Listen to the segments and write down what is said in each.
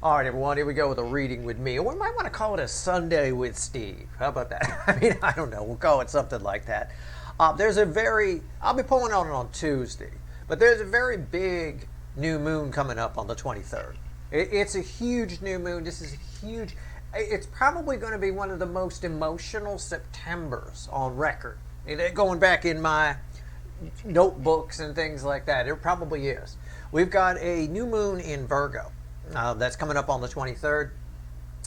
All right, everyone, here we go with a reading with me. Or we might want to call it a Sunday with Steve. How about that? I mean, I don't know. We'll call it something like that. I'll be pulling on it on Tuesday, but there's a very big new moon coming up on the 23rd. It's a huge new moon. This is huge. It's probably going to be one of the most emotional Septembers on record. Going back in my notebooks and things like that, it probably is. We've got a new moon in Virgo. That's coming up on the 23rd.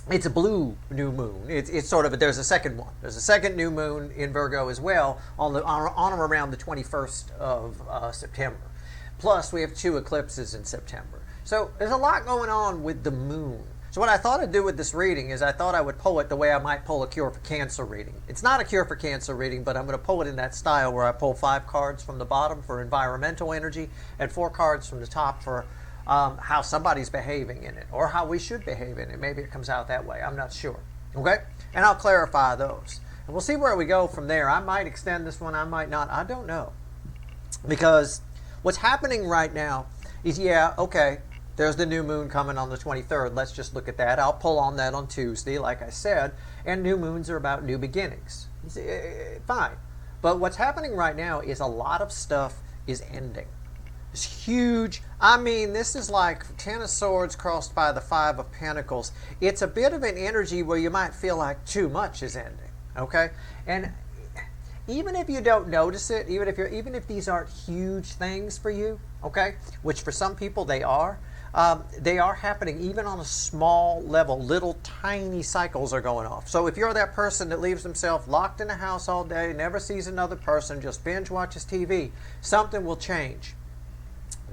It's a blue new moon. It's sort of there's a second one. There's a second new moon in Virgo as well on or around the 21st of September. Plus, we have 2 eclipses in September. So there's a lot going on with the moon. So what I thought I'd do with this reading is I thought I would pull it the way I might pull a Cure for Cancer reading. It's not a Cure for Cancer reading, but I'm going to pull it in that style where I pull 5 cards from the bottom for environmental energy and 4 cards from the top for how somebody's behaving in it, or how we should behave in it. Maybe it comes out that way. I'm not sure. Okay? And I'll clarify those. And we'll see where we go from there. I might extend this one. I might not. I don't know. Because what's happening right now is, yeah, okay, there's the new moon coming on the 23rd. Let's just look at that. I'll pull on that on Tuesday, like I said. And new moons are about new beginnings. Fine. But what's happening right now is a lot of stuff is ending. It's huge. I mean, this is like 10 of Swords crossed by the 5 of Pentacles. It's a bit of an energy where you might feel like too much is ending. Okay? And even if you don't notice it, even if these aren't huge things for you, okay, which for some people they are happening even on a small level. Little tiny cycles are going off. So if you're that person that leaves themselves locked in a house all day, never sees another person, just binge watches TV, something will change.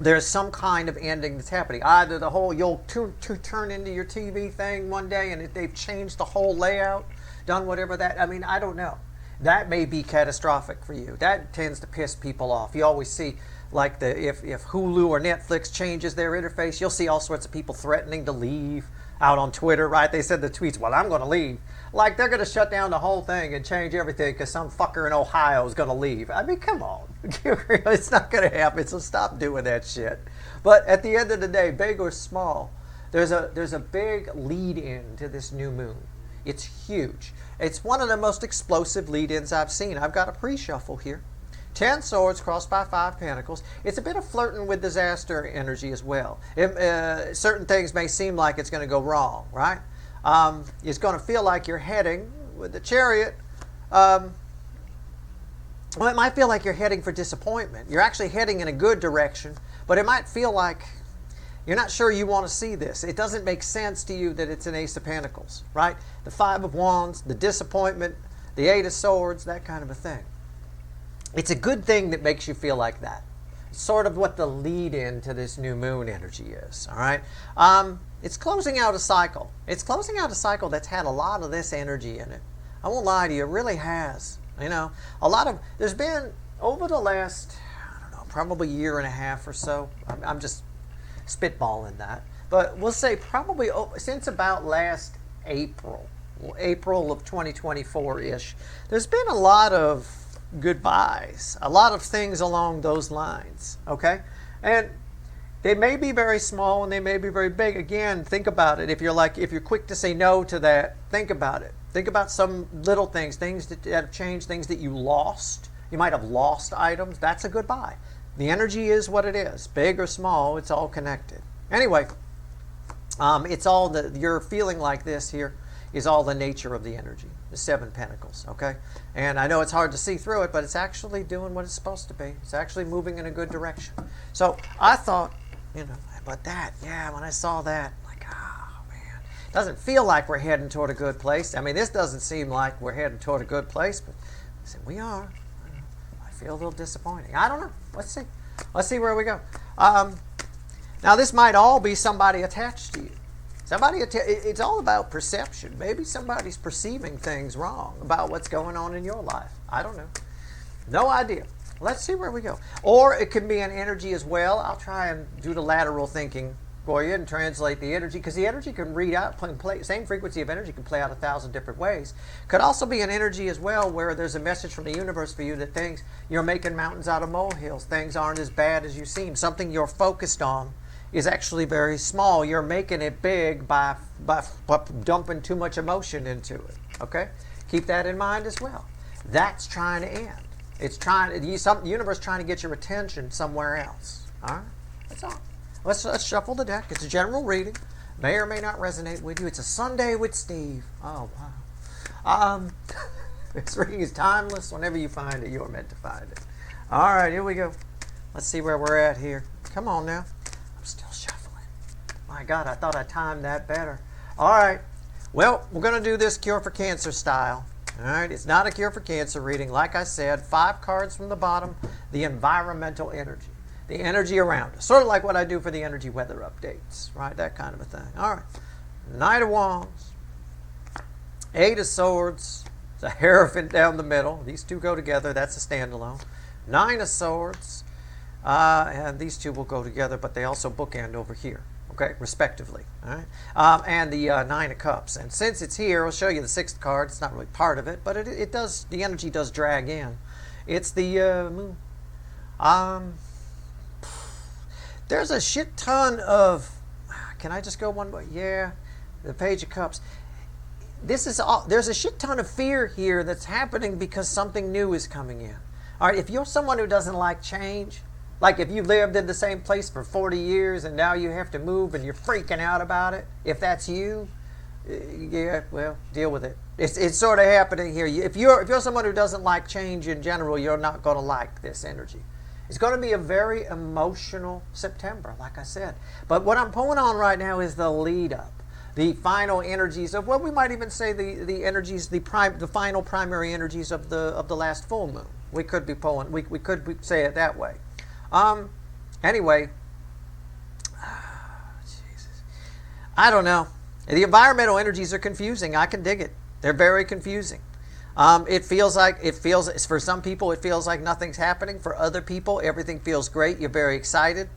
There's some kind of ending that's happening. Either the whole, you'll turn into your TV thing one day and they've changed the whole layout, done whatever that, I mean, I don't know. That may be catastrophic for you. That tends to piss people off. You always see, like, if Hulu or Netflix changes their interface, you'll see all sorts of people threatening to leave out on Twitter, right? They said the tweets, well, I'm going to leave. Like, they're going to shut down the whole thing and change everything because some fucker in Ohio is going to leave. I mean, come on. It's not going to happen, so stop doing that shit. But at the end of the day, big or small, there's a big lead-in to this new moon. It's huge. It's one of the most explosive lead-ins I've seen. I've got a pre-shuffle here. 10 Swords crossed by 5 Pentacles. It's a bit of flirting with disaster energy as well. Certain things may seem like it's going to go wrong, right? It's going to feel like you're heading with the Chariot. Well, it might feel like you're heading for disappointment. You're actually heading in a good direction, but it might feel like you're not sure you want to see this. It doesn't make sense to you that it's an Ace of Pentacles, right? The 5 of Wands, the disappointment, the 8 of Swords, that kind of a thing. It's a good thing that makes you feel like that. It's sort of what the lead-in to this new moon energy is, all right? It's closing out a cycle. It's closing out a cycle that's had a lot of this energy in it. I won't lie to you, it really has. You know, there's been, over the last, I don't know, probably year and a half or so, I'm just spitballing that, but we'll say probably since about last April of 2024-ish, there's been a lot of goodbyes, a lot of things along those lines, okay? And they may be very small and they may be very big. Again, think about it. If you're quick to say no to that, think about it. Think about some little things that have changed, things that you lost. You might have lost items. That's a goodbye. The energy is what it is. Big or small, it's all connected. Anyway, it's all you're feeling like this here is all the nature of the energy. The 7 Pentacles, okay? And I know it's hard to see through it, but it's actually doing what it's supposed to be. It's actually moving in a good direction. So I thought, you know, but that, yeah, when I saw that, like, oh, man. It doesn't feel like we're heading toward a good place. I mean, this doesn't seem like we're heading toward a good place, but I said, we are. I feel a little disappointing. I don't know. Let's see. Let's see where we go. Now, this might all be somebody attached to you. It's all about perception. Maybe somebody's perceiving things wrong about what's going on in your life. I don't know. No idea. Let's see where we go. Or it could be an energy as well. I'll try and do the lateral thinking for you and translate the energy, because the energy can read out, same frequency of energy can play out 1,000 different ways. Could also be an energy as well where there's a message from the universe for you that you're making mountains out of molehills. Things aren't as bad as you seem. Something you're focused on is actually very small. You're making it big by dumping too much emotion into it. Okay? Keep that in mind as well. That's trying to end. It's trying. The universe trying to get your attention somewhere else. All right? That's all. Let's shuffle the deck. It's a general reading. May or may not resonate with you. It's a Sunday with Steve. Oh, wow. This reading is timeless. Whenever you find it, you're meant to find it. All right, here we go. Let's see where we're at here. Come on now. I'm still shuffling. My God, I thought I timed that better. All right. Well, we're going to do this Cure for Cancer style. All right. It's not a Cure for Cancer reading. Like I said, 5 cards from the bottom, the environmental energy. The energy around us. Sort of like what I do for the energy weather updates. Right? That kind of a thing. All right. Knight of Wands. 8 of Swords. It's a Hierophant down the middle. These two go together. That's a standalone. 9 of Swords. And these two will go together, but they also bookend over here. Okay, respectively. All right. And the 9 of Cups. And since it's here, I'll show you the 6th card. It's not really part of it, but it does. The energy does drag in. It's the Moon. There's a shit ton of. Can I just go one more? Yeah, the Page of Cups. This is all. There's a shit ton of fear here that's happening because something new is coming in. All right, if you're someone who doesn't like change, like if you lived in the same place for 40 years and now you have to move and you're freaking out about it, if that's you, yeah, well, deal with it. It's sort of happening here. If you're someone who doesn't like change in general, you're not going to like this energy. It's going to be a very emotional September, like I said. But what I'm pulling on right now is the lead up. The final energies of, well, we might even say the energies, the final primary energies of the last full moon. We could be pulling. We could say it that way. Anyway, Jesus, I don't know. The environmental energies are confusing. I can dig it. They're very confusing. It feels for some people it feels like nothing's happening. For other people, everything feels great. You're very excited.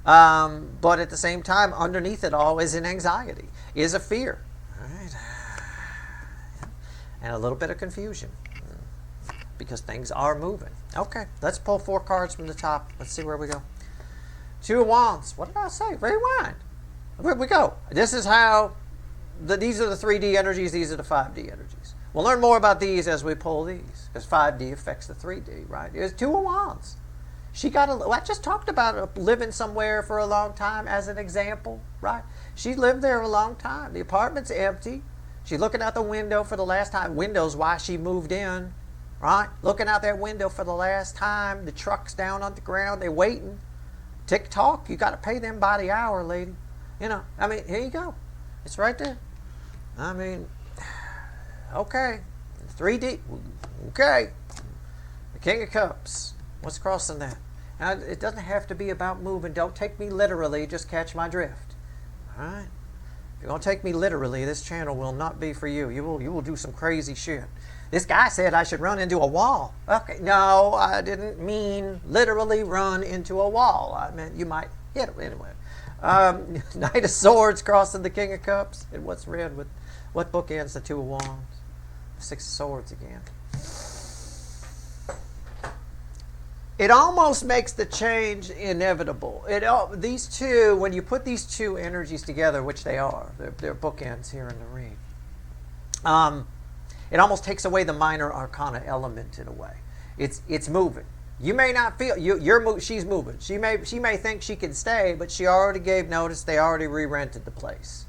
But at the same time, underneath it all is an anxiety, is a fear, all right? And a little bit of confusion because things are moving. Okay, let's pull 4 cards from the top. Let's see where we go. 2 of Wands. What did I say? Rewind. Where we go. This is how, these are the 3D energies, these are the 5D energies. We'll learn more about these as we pull these because 5D affects the 3D, right? There's 2 of Wands. I just talked about living somewhere for a long time as an example, right? She lived there a long time. The apartment's empty. She's looking out the window for the last time. Window's why she moved in, right? Looking out that window for the last time. The truck's down on the ground. They're waiting. Tick-tock. You got to pay them by the hour, lady. You know, I mean, here you go. It's right there. I mean, okay. 3D. Okay. The King of Cups. What's crossing that? Now, it doesn't have to be about moving. Don't take me literally. Just catch my drift. All right? If you're going to take me literally, this channel will not be for you. You will do some crazy shit. This guy said I should run into a wall. Okay, no, I didn't mean literally run into a wall. I meant you might hit it anyway. Knight of Swords crossing the King of Cups. And what's red with what book ends the 2 of Wands? 6 of Swords again. It almost makes the change inevitable. These two, when you put these 2 energies together, which they are, they're bookends here in the read. It almost takes away the minor arcana element in a way. It's moving. You may not feel she's moving. She may think she can stay, but she already gave notice. They already re-rented the place.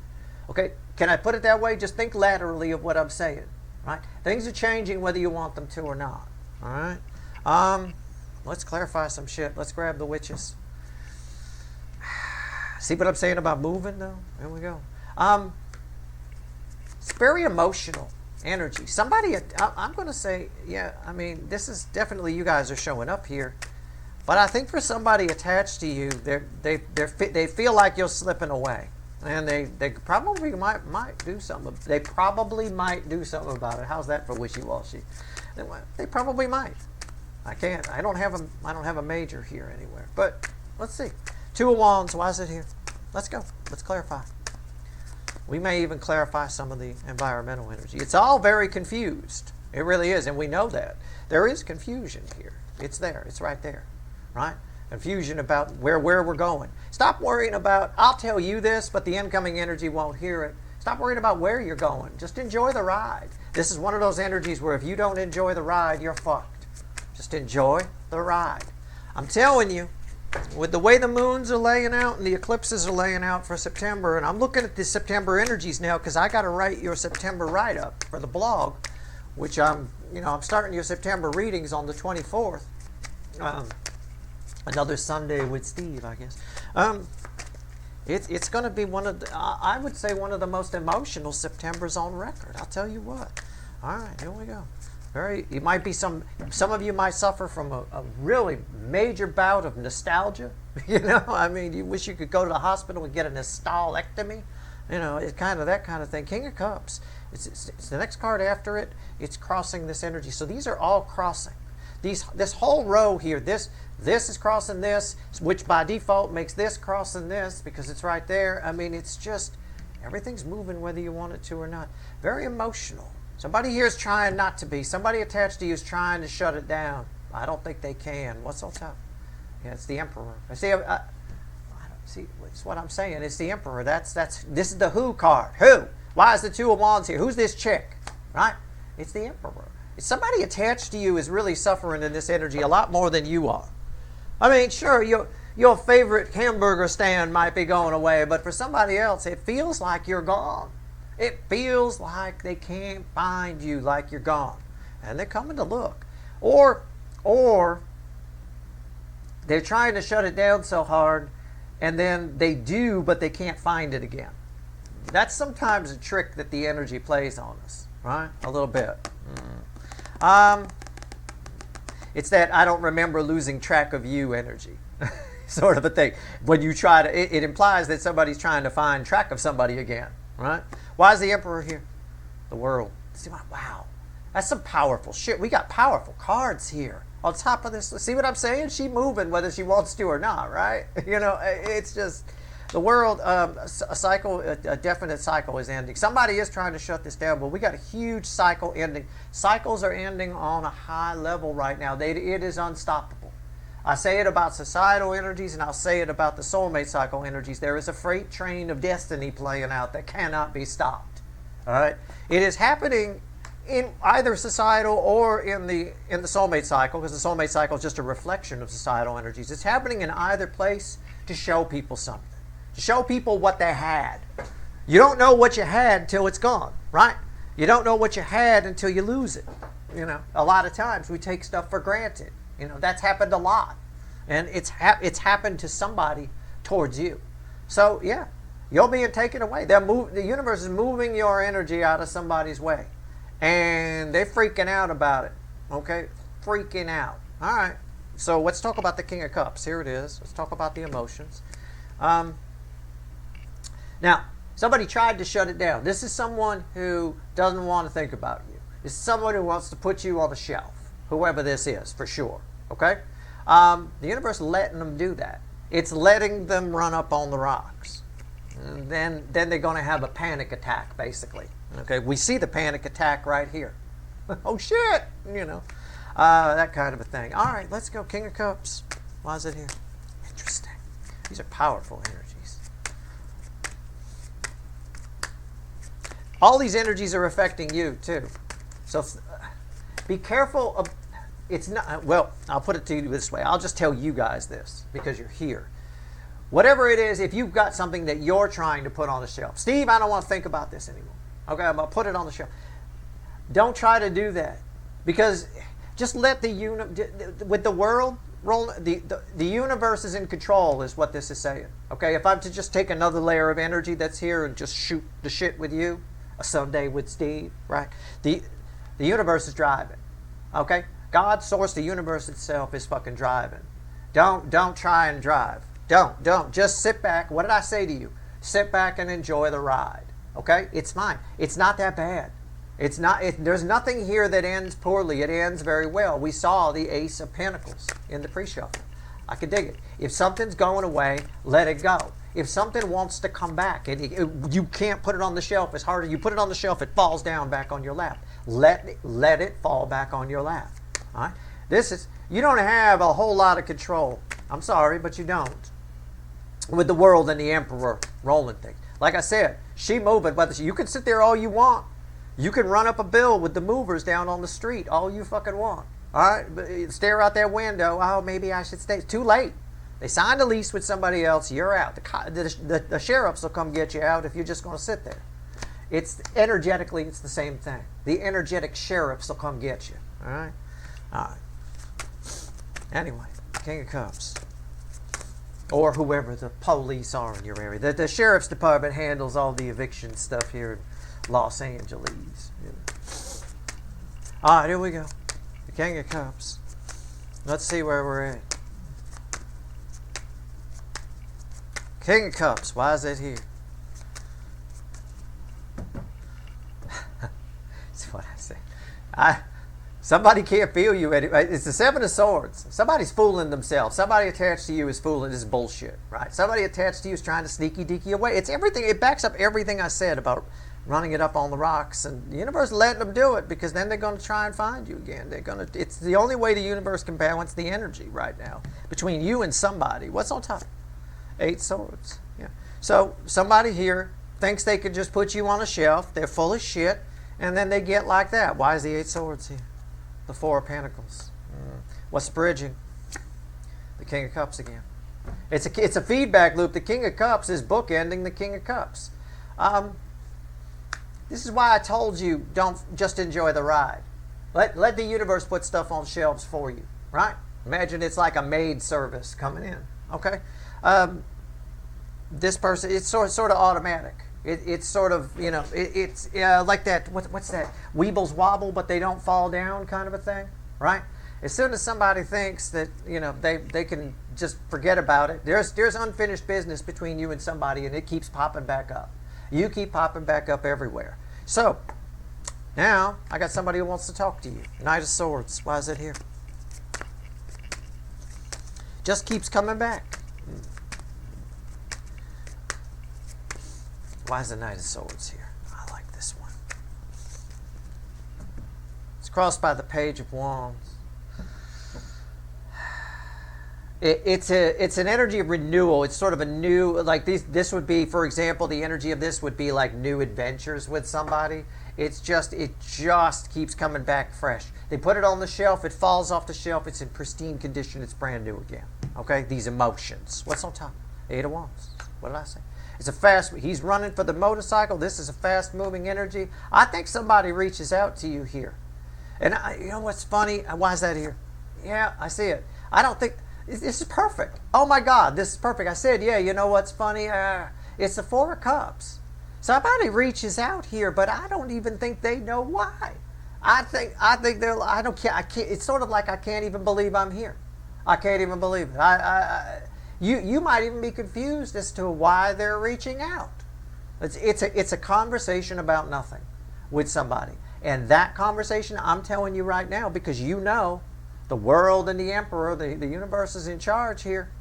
Okay, can I put it that way? Just think laterally of what I'm saying. Right? Things are changing whether you want them to or not. All right. Let's clarify some shit. Let's grab the witches. See what I'm saying about moving, though? There we go. It's very emotional energy. Somebody, I'm going to say, yeah, I mean, this is definitely, you guys are showing up here. But I think for somebody attached to you, they feel like you're slipping away. And they probably might do something. They probably might do something about it. How's that for wishy-washy? They probably might. I don't have a major here anywhere. But let's see. 2 of Wands. Why is it here? Let's go. Let's clarify. We may even clarify some of the environmental energy. It's all very confused. It really is, and we know that. There is confusion here. It's there. It's right there. Right? Confusion about where we're going. Stop worrying about, I'll tell you this, but the incoming energy won't hear it. Stop worrying about where you're going. Just enjoy the ride. This is one of those energies where if you don't enjoy the ride, you're fucked. Just enjoy the ride. I'm telling you, with the way the moons are laying out and the eclipses are laying out for September, and I'm looking at the September energies now because I got to write your September write-up for the blog, which I'm starting your September readings on the 24th. Another Sunday with Steve, I guess. It's going to be I would say one of the most emotional Septembers on record. I'll tell you what. All right, here we go. It might be some of you might suffer from a really major bout of nostalgia. I mean, you wish you could go to the hospital and get a nostalectomy. It's kind of that kind of thing. King of Cups. It's the next card after it. It's crossing this energy. So these are all crossing. This whole row here. This is crossing this, which by default makes this crossing this because it's right there. I mean, it's just everything's moving whether you want it to or not. Very emotional. Somebody here is trying not to be. Somebody attached to you is trying to shut it down. I don't think they can. What's on top? Yeah, it's the Emperor. See, it's what I'm saying. It's the Emperor. This is the Who card. Who? Why is the Two of Wands here? Who's this chick? Right? It's the Emperor. Somebody attached to you is really suffering in this energy a lot more than you are. I mean, sure, your favorite hamburger stand might be going away, but for somebody else, it feels like you're gone. It feels like they can't find you, like you're gone. And they're coming to look. Or they're trying to shut it down so hard, and then they do, but they can't find it again. That's sometimes a trick that the energy plays on us, right? A little bit. It's that I don't remember losing track of you energy. Sort of a thing. When you try to, it implies that somebody's trying to find track of somebody again, right? Why is the Emperor here? The World. Wow. That's some powerful shit. We got powerful cards here. On top of this, see what I'm saying? She moving whether she wants to or not, right? It's just, the World, a definite cycle is ending. Somebody is trying to shut this down, but we got a huge cycle ending. Cycles are ending on a high level right now. It is unstoppable. I say it about societal energies, and I'll say it about the soulmate cycle energies. There is a freight train of destiny playing out that cannot be stopped. All right? It is happening in either societal or in the soulmate cycle, because the soulmate cycle is just a reflection of societal energies. It's happening in either place to show people something, to show people what they had. You don't know what you had till it's gone, right? You don't know what you had until you lose it. A lot of times we take stuff for granted. That's happened a lot, and it's happened to somebody towards you. So yeah, you're being taken away. The universe is moving your energy out of somebody's way, and they're freaking out about it. Okay, freaking out. All right. So let's talk about the King of Cups. Here it is. Let's talk about the emotions. Now, somebody tried to shut it down. This is someone who doesn't want to think about you. This is someone who wants to put you on the shelf. Whoever this is, for sure. Okay? The universe is letting them do that. It's letting them run up on the rocks. And then they're going to have a panic attack, basically. Okay? We see the panic attack right here. Oh, shit! That kind of a thing. All right, let's go. King of Cups. Why is it here? Interesting. These are powerful energies. All these energies are affecting you, too. So be careful of... It's not, well, I'll put it to you this way. I'll just tell you guys this because you're here. Whatever it is, if you've got something that you're trying to put on the shelf, Steve, I don't want to think about this anymore. Okay, I'm going to put it on the shelf. Don't try to do that, because just let with the world roll. The universe is in control, is what this is saying. Okay, if I'm to just take another layer of energy that's here and just shoot the shit with you, a Sunday with Steve, right? The universe is driving. Okay. God, source, the universe itself is fucking driving. Don't try and drive. Don't. Just sit back. What did I say to you? Sit back and enjoy the ride. Okay? It's fine. It's not that bad. There's nothing here that ends poorly. It ends very well. We saw the Ace of Pentacles in the pre-shuffle. I can dig it. If something's going away, let it go. If something wants to come back, you can't put it on the shelf. It's harder. You put it on the shelf, it falls down back on your lap. Let it fall back on your lap. All right? You don't have a whole lot of control. I'm sorry, but you don't. With the world and the emperor rolling things. Like I said, she moving, but you can sit there all you want. You can run up a bill with the movers down on the street all you fucking want. All right? But stare out that window. Oh, maybe I should stay. It's too late. They signed a lease with somebody else. You're out. The sheriffs will come get you out if you're just going to sit there. It's energetically, it's the same thing. The energetic sheriffs will come get you. All right? All right. Anyway, King of Cups. Or whoever the police are in your area. The sheriff's department handles all the eviction stuff here in Los Angeles. All right, here we go. The King of Cups. Let's see where we're at. King of Cups. Why is it here? That's what I said. Somebody can't feel you. It's the Seven of Swords. Somebody's fooling themselves. Somebody attached to you is fooling. This is bullshit, right? Somebody attached to you is trying to sneaky deaky away. It's everything. It backs up everything I said about running it up on the rocks, and the universe letting them do it because then they're going to try and find you again. It's the only way the universe can balance the energy right now between you and somebody. What's on top? 8 swords. Yeah. So somebody here thinks they could just put you on a shelf. They're full of shit, and then they get like that. Why is the 8 swords here? The 4 of Pentacles. What's bridging? The King of Cups again. It's a feedback loop. The King of Cups is bookending the King of Cups. This is why I told you don't just enjoy the ride. Let the universe put stuff on shelves for you, right? Imagine it's like a maid service coming in. Okay, this person, it's sort of automatic. It's sort of, you know, it's like that, what's that, Weebles wobble, but they don't fall down kind of a thing, right? As soon as somebody thinks that, you know, they can just forget about it, there's unfinished business between you and somebody, and it keeps popping back up. You keep popping back up everywhere. So, now, I got somebody who wants to talk to you. Knight of Swords. Why is it here? Just keeps coming back. Why is the Knight of Swords here? I like this one. It's crossed by the Page of Wands. It's an energy of renewal. It's sort of a new, like this would be, for example, the energy of this would be like new adventures with somebody. It just keeps coming back fresh. They put it on the shelf, it falls off the shelf, it's in pristine condition, it's brand new again. Okay, these emotions. What's on top? 8 of Wands. What did I say? It's a fast, he's running for the motorcycle. This is a fast moving energy. I think somebody reaches out to you here. And you know what's funny? Why is that here? Yeah, I see it. I don't think, this is perfect. Oh my God, this is perfect. I said, yeah, you know what's funny? It's the 4 of Cups. Somebody reaches out here, but I don't even think they know why. I think they're, I can't, it's sort of like I can't even believe I'm here. I can't even believe it. You might even be confused as to why they're reaching out. It's a conversation about nothing with somebody. And that conversation, I'm telling you right now, because you know the world and the emperor, the universe is in charge here.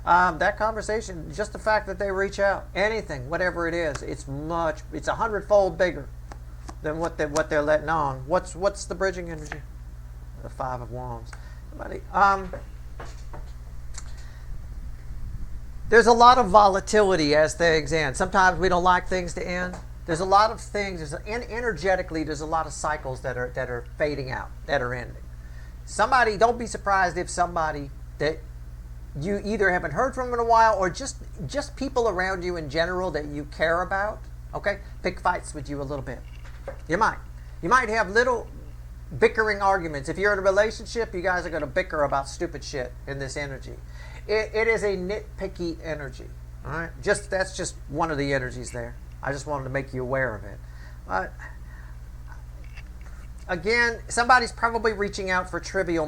That conversation, just the fact that they reach out, anything, whatever it is, it's 100-fold bigger than what they're letting on. What's the bridging energy? The 5 of Wands. Somebody, there's a lot of volatility as things end. Sometimes we don't like things to end. There's a lot of things. Energetically, there's a lot of cycles that are fading out, that are ending. Somebody, don't be surprised if somebody that you either haven't heard from in a while, or just people around you in general that you care about, okay, pick fights with you a little bit. You might have little bickering arguments. If you're in a relationship, you guys are going to bicker about stupid shit in this energy. It is a nitpicky energy. All right, that's just one of the energies there. I just wanted to make you aware of it. Again, somebody's probably reaching out for trivial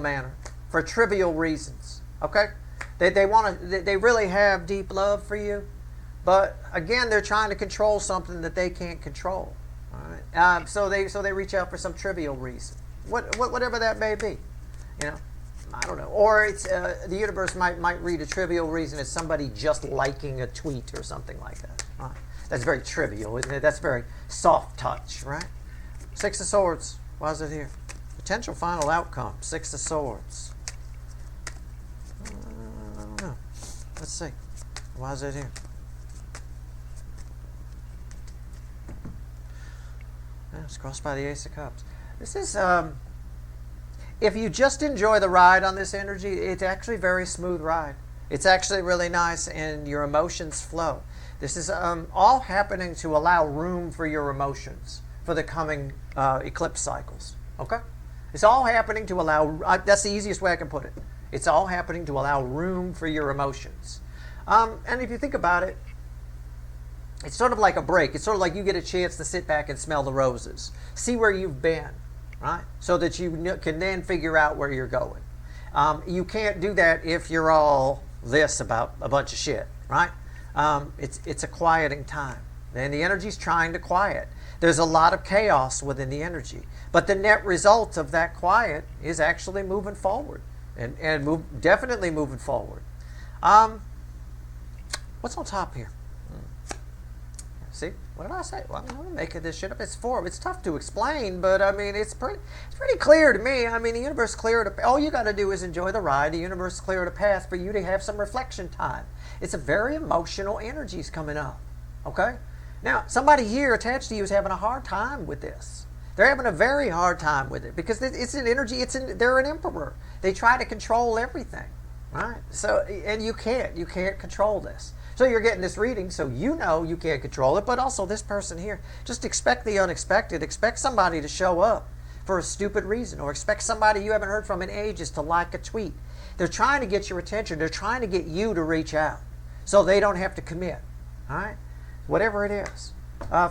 reasons. Okay, they really have deep love for you, but again, they're trying to control something that they can't control. All right, so they reach out for some trivial reason, whatever that may be, you know. I don't know. Or it's the universe might read a trivial reason as somebody just liking a tweet or something like that. Right. That's very trivial, isn't it? That's very soft touch, right? 6 of Swords. Why is it here? Potential final outcome. 6 of Swords. I don't know. Let's see. Why is it here? Yeah, it's crossed by the Ace of Cups. This is, if you just enjoy the ride on this energy, it's actually a very smooth ride. It's actually really nice and your emotions flow. This is all happening to allow room for your emotions for the coming eclipse cycles. Okay? It's all happening to allow, that's the easiest way I can put it. It's all happening to allow room for your emotions. And if you think about it, it's sort of like a break. It's sort of like you get a chance to sit back and smell the roses. See where you've been, right? So that you can then figure out where you're going. You can't do that if you're all this about a bunch of shit, right? It's a quieting time. And the energy's trying to quiet. There's a lot of chaos within the energy. But the net result of that quiet is actually moving forward. And definitely moving forward. What's on top here? See, what did I say? Well, I'm making this shit up. It's tough to explain, but I mean, it's pretty clear to me. I mean, the universe cleared. All you got to do is enjoy the ride. The universe cleared a path for you to have some reflection time. It's a very emotional energies coming up. Okay. Now, somebody here attached to you is having a hard time with this. They're having a very hard time with it because it's an energy. They're an emperor. They try to control everything, right? So, and you can't control this. So you're getting this reading, so you know you can't control it, but also this person here, just expect the unexpected. Expect somebody to show up for a stupid reason, or expect somebody you haven't heard from in ages to like a tweet. They're trying to get your attention. They're trying to get you to reach out so they don't have to commit, all right? Whatever it is.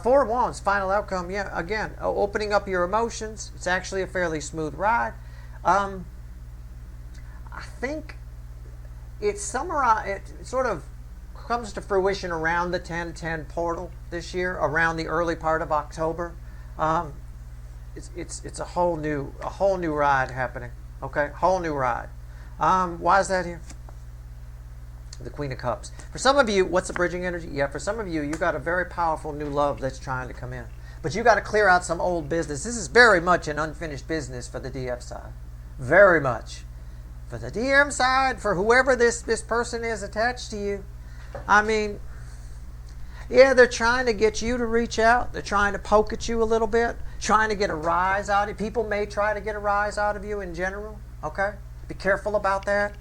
Four of Wands, final outcome, yeah, again, opening up your emotions. It's actually a fairly smooth ride. I think it sort of comes to fruition around the 10-10 portal this year, around the early part of October. It's a whole new ride happening. Okay, whole new ride. Why is that here? The Queen of Cups. For some of you, what's the bridging energy? Yeah, for some of you, you got a very powerful new love that's trying to come in. But you got to clear out some old business. This is very much an unfinished business for the DF side. Very much. For the DM side, for whoever this person is attached to you, I mean, yeah, they're trying to get you to reach out. They're trying to poke at you a little bit, trying to get a rise out of you. People may try to get a rise out of you in general, okay? Be careful about that.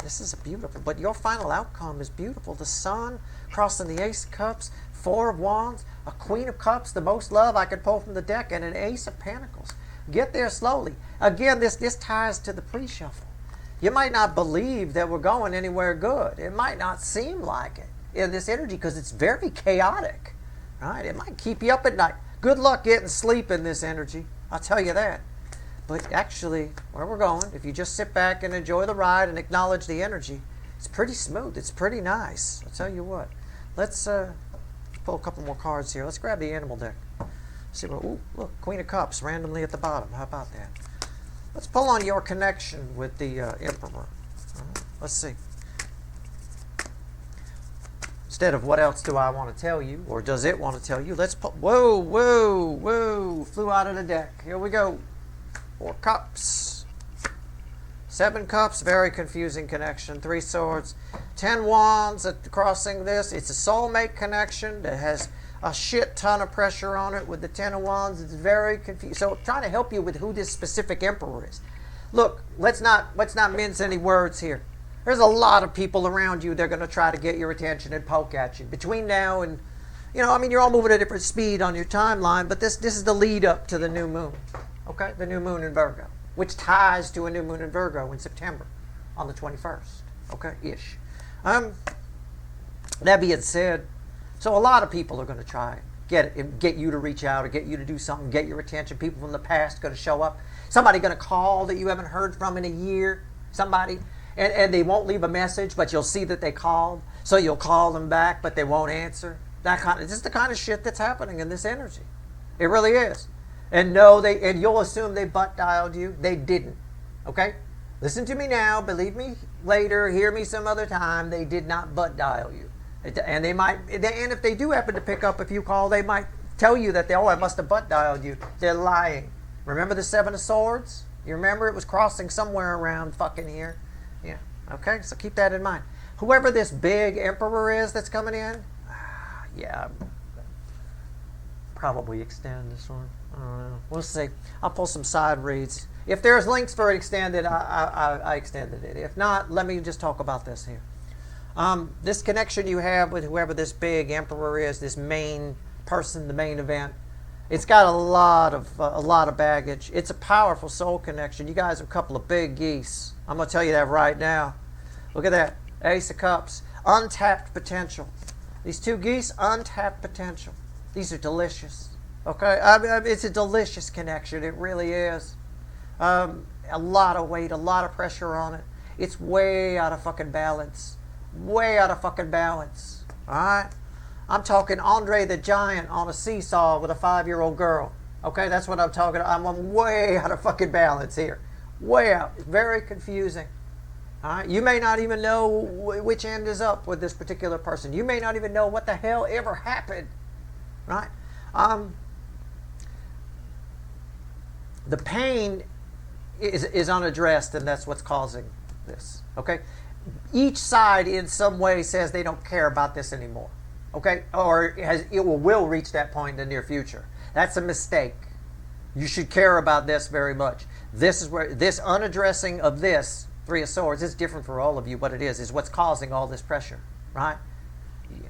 This is beautiful, but your final outcome is beautiful. The Sun crossing the Ace of Cups, Four of Wands, a Queen of Cups, the most love I could pull from the deck, and an Ace of Pentacles. Get there slowly. Again, this ties to the pre-shuffle. You might not believe that we're going anywhere good. It might not seem like it in this energy because it's very chaotic, right? It might keep you up at night. Good luck getting sleep in this energy. I'll tell you that. But actually, where we're going, if you just sit back and enjoy the ride and acknowledge the energy, it's pretty smooth. It's pretty nice. I'll tell you what. Let's pull a couple more cards here. Let's grab the animal deck. See what? Ooh, look, Queen of Cups randomly at the bottom. How about that? Let's pull on your connection with the Emperor. Let's see. Instead of what else do I want to tell you, or does it want to tell you? Let's pull. Whoa, whoa, whoa! Flew out of the deck. Here we go. 4 cups, 7 cups, very confusing connection. 3 swords, 10 wands crossing this. It's a soulmate connection that has a shit ton of pressure on it with the 10 of wands. It's very confusing. So trying to help you with who this specific emperor is. Look, let's not mince any words here. There's a lot of people around you that are going to try to get your attention and poke at you. Between now and, I mean, you're all moving at a different speed on your timeline, but this is the lead up to the new moon. Okay, the new moon in Virgo, which ties to a new moon in Virgo in September on the 21st. Okay, ish. That being said, so a lot of people are going to try and get you to reach out or get you to do something, get your attention. People from the past are going to show up. Somebody going to call that you haven't heard from in a year. Somebody, and they won't leave a message, but you'll see that they called. So you'll call them back, but they won't answer. This is the kind of shit that's happening in this energy. It really is. And you'll assume they butt dialed you. They didn't. Okay? Listen to me now. Believe me later. Hear me some other time. They did not butt dial you. And they might. And if they do happen to pick up, if you call, they might tell you that I must have butt dialed you. They're lying. Remember the 7 of Swords? You remember it was crossing somewhere around fucking here. Yeah. Okay, so keep that in mind. Whoever this big emperor is that's coming in, yeah, probably extend this one. I don't know. We'll see. I'll pull some side reads. If there's links for it extended, I extended it. If not, let me just talk about this here. This connection you have with whoever this big emperor is, this main person, the main event, it's got a lot of baggage. It's a powerful soul connection. You guys are a couple of big geese. I'm going to tell you that right now. Look at that. Ace of Cups. Untapped potential. These two geese, untapped potential. These are delicious. Okay? It's a delicious connection. It really is. A lot of weight, a lot of pressure on it. It's way out of fucking balance. Way out of fucking balance. Alright? I'm talking Andre the Giant on a seesaw with a 5-year-old girl. Okay? That's what I'm talking about. I'm way out of fucking balance here. Way out. It's very confusing. All right? You may not even know which end is up with this particular person. You may not even know what the hell ever happened. Right? The pain is unaddressed, and that's what's causing this. Okay? Each side in some way says they don't care about this anymore. Okay? Or it will reach that point in the near future. That's a mistake. You should care about this very much. This is where this unaddressing of this Three of Swords is different for all of you. What it is what's causing all this pressure, right? Yeah.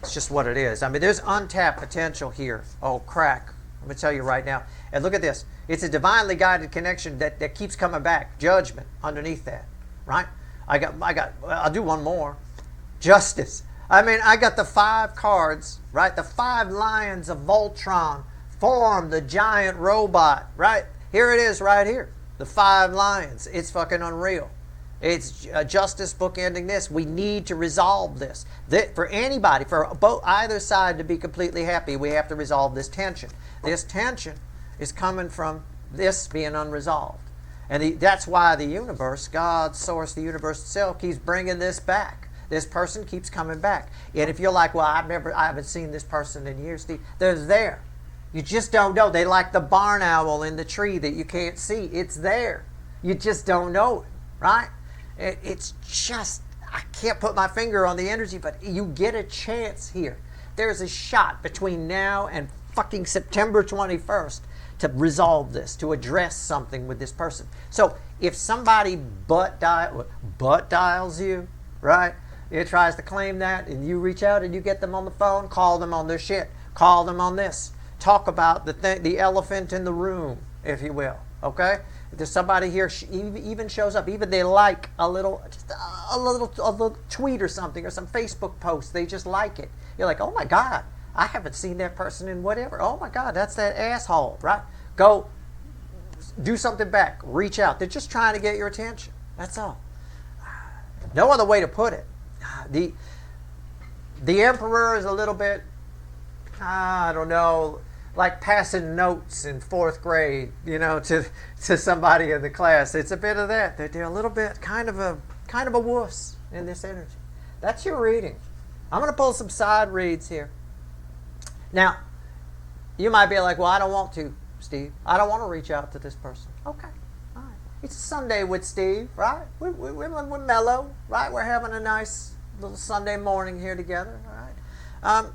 It's just what it is. I mean, there's untapped potential here. Oh, crack. I'm going to tell you right now. And look at this. It's a divinely guided connection that keeps coming back. Judgment underneath that, right? I'll do one more. Justice. I mean, I got the 5 cards, right? The 5 lions of Voltron form the giant robot, right? Here it is right here. The 5 lions. It's fucking unreal. It's justice bookending this. We need to resolve this. For anybody, for either side to be completely happy, we have to resolve this tension. This tension is coming from this being unresolved. And that's why the universe, God, source, the universe itself, keeps bringing this back. This person keeps coming back. And if you're like, well, I haven't seen this person in years, Steve, they're there. You just don't know. They like the barn owl in the tree that you can't see. It's there. You just don't know it, right? It's just, I can't put my finger on the energy, but you get a chance here. There's a shot between now and fucking September 21st to resolve this, to address something with this person. So if somebody butt dials you, right? It tries to claim that, and you reach out and you get them on the phone, call them on their shit, call them on this. Talk about the elephant in the room, if you will. Okay? If there's somebody here even shows up, even they like a little tweet or something, or some Facebook post, they just like it. You're like, oh my God, I haven't seen that person in whatever. Oh my God, that's that asshole, right? Go do something back. Reach out. They're just trying to get your attention. That's all. No other way to put it. The Emperor is a little bit, I don't know, like passing notes in 4th grade, you know, to somebody in the class. It's a bit of that. They're a little bit kind of a wuss in this energy. That's your reading. I'm going to pull some side reads here. Now, you might be like, well, I don't want to, Steve. I don't want to reach out to this person. Okay. All right. It's a Sunday with Steve, right? We're mellow, right? We're having a nice little Sunday morning here together, all right?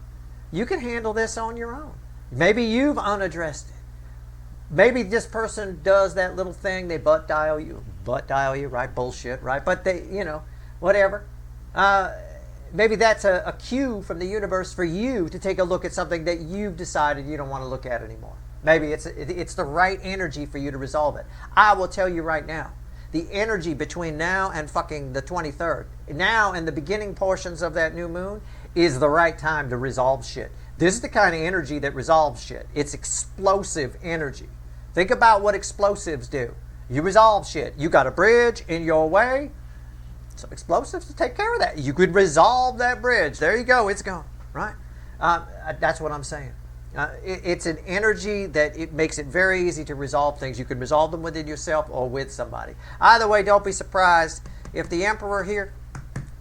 You can handle this on your own. Maybe you've unaddressed it. Maybe this person does that little thing, they butt dial you, right? Bullshit, right? But they, you know, whatever. Maybe that's a cue from the universe for you to take a look at something that you've decided you don't want to look at anymore. Maybe it's the right energy for you to resolve it. I will tell you right now, the energy between now and fucking the 23rd, now and the beginning portions of that new moon, is the right time to resolve shit. This is the kind of energy that resolves shit. It's explosive energy. Think about what explosives do. You resolve shit. You got a bridge in your way, so explosives to take care of that. You could resolve that bridge. There you go. It's gone. Right? That's what I'm saying. It's an energy that it makes it very easy to resolve things. You can resolve them within yourself or with somebody. Either way, don't be surprised if the Emperor here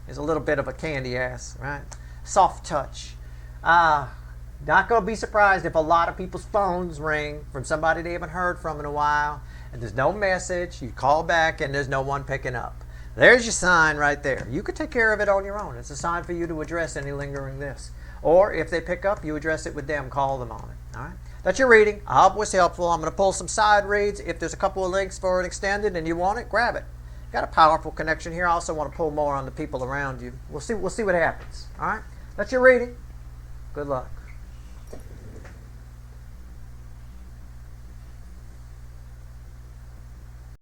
is a little bit of a candy ass, right? Soft touch. Not going to be surprised if a lot of people's phones ring from somebody they haven't heard from in a while, and there's no message. You call back and there's no one picking up. There's your sign right there. You could take care of it on your own. It's a sign for you to address any lingering this. Or if they pick up, you address it with them. Call them on it. All right? That's your reading. I hope it was helpful. I'm going to pull some side reads. If there's a couple of links for it extended and you want it, grab it. Got a powerful connection here. I also want to pull more on the people around you. We'll see what happens. All right? That's your reading. Good luck.